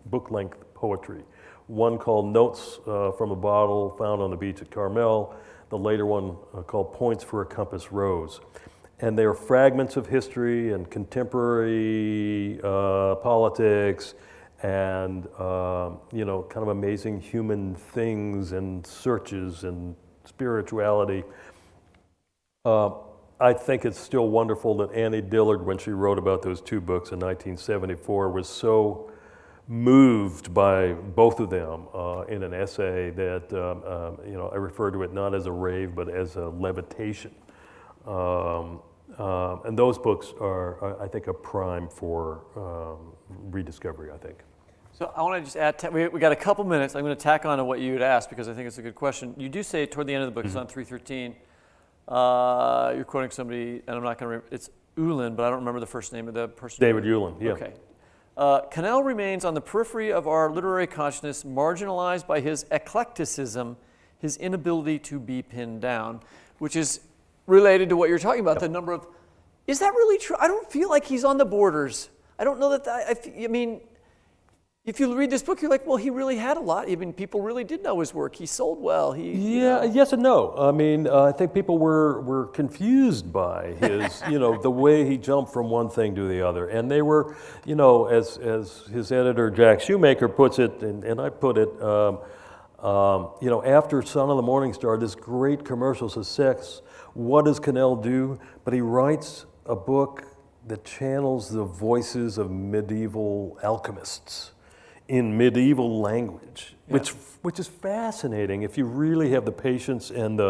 book-length poetry. One called Notes from a Bottle Found on the Beach at Carmel, the later one called Points for a Compass Rose. And they are fragments of history and contemporary politics and, kind of amazing human things and searches and spirituality. I think it's still wonderful that Annie Dillard, when she wrote about those two books in 1974, was so moved by both of them in an essay that, I refer to it not as a rave, but as a levitation. And those books are, I think, a prime for rediscovery, I think. So I want to just add, we got a couple minutes. I'm going to tack on to what you had asked because I think it's a good question. You do say toward the end of the book, it's on 313, you're quoting somebody, and I'm not going to remember, it's Ulin, but I don't remember the first name of the person. David Ulin, yeah. Okay. Connell remains on the periphery of our literary consciousness, marginalized by his eclecticism, his inability to be pinned down, which is related to what you're talking about, the number of, is that really true? I don't feel like he's on the borders. I don't know that, I mean, if you read this book, you're like, well, he really had a lot. I mean, people really did know his work. He sold well. Yes and no. I mean, I think people were confused by his, the way he jumped from one thing to the other. And they were, as his editor, Jack Shoemaker, puts it, and I put it, after Son of the Morning Star, this great commercial success, what does Connell do? But he writes a book that channels the voices of medieval alchemists in medieval language, which is fascinating if you really have the patience and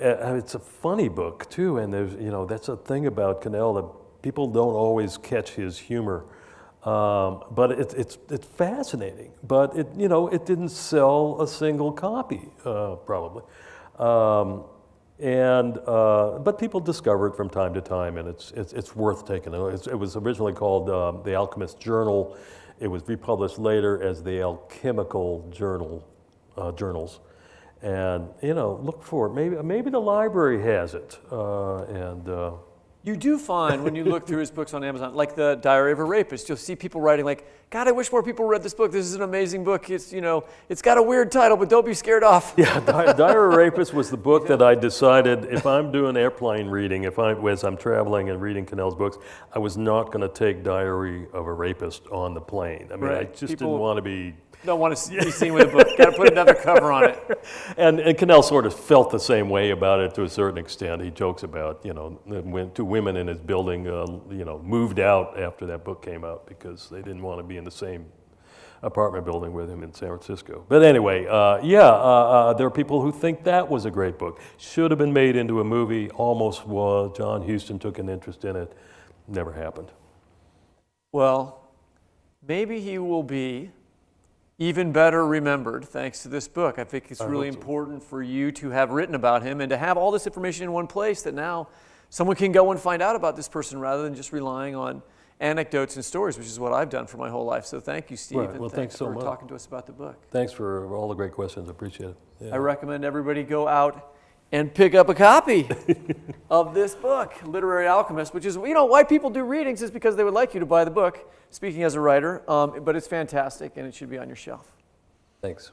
it's a funny book too, and there's that's a thing about Connell that people don't always catch his humor, but it's fascinating. But it didn't sell a single copy probably, but people discover it from time to time, and it's worth taking. It was originally called the Alchemist Journal. It was republished later as the Alchemical Journals, and look for it. Maybe the library has it, You do find when you look through his books on Amazon, like the Diary of a Rapist, you'll see people writing like, God, I wish more people read this book. This is an amazing book. It's it's got a weird title, but don't be scared off. Yeah, Diary of a Rapist was the book that I decided if I'm doing airplane reading, as I'm traveling and reading Connell's books, I was not going to take Diary of a Rapist on the plane. I mean, I just didn't want to be. Don't want to be seen with a book. Got to put another cover on it. And Connell sort of felt the same way about it to a certain extent. He jokes about, two women in his building, moved out after that book came out because they didn't want to be in the same apartment building with him in San Francisco. But anyway, there are people who think that was a great book. Should have been made into a movie, almost was. John Huston took an interest in it. Never happened. Well, maybe he will be even better remembered thanks to this book. I think it's really important for you to have written about him and to have all this information in one place that now someone can go and find out about this person rather than just relying on anecdotes and stories, which is what I've done for my whole life. So thank you, Steve. Right. Well, and thanks so for much. talking to us about the book. Thanks for all the great questions. I appreciate it. Yeah. I recommend everybody go out and pick up a copy of this book, Literary Alchemist, which is, why people do readings is because they would like you to buy the book, speaking as a writer, but it's fantastic and it should be on your shelf. Thanks.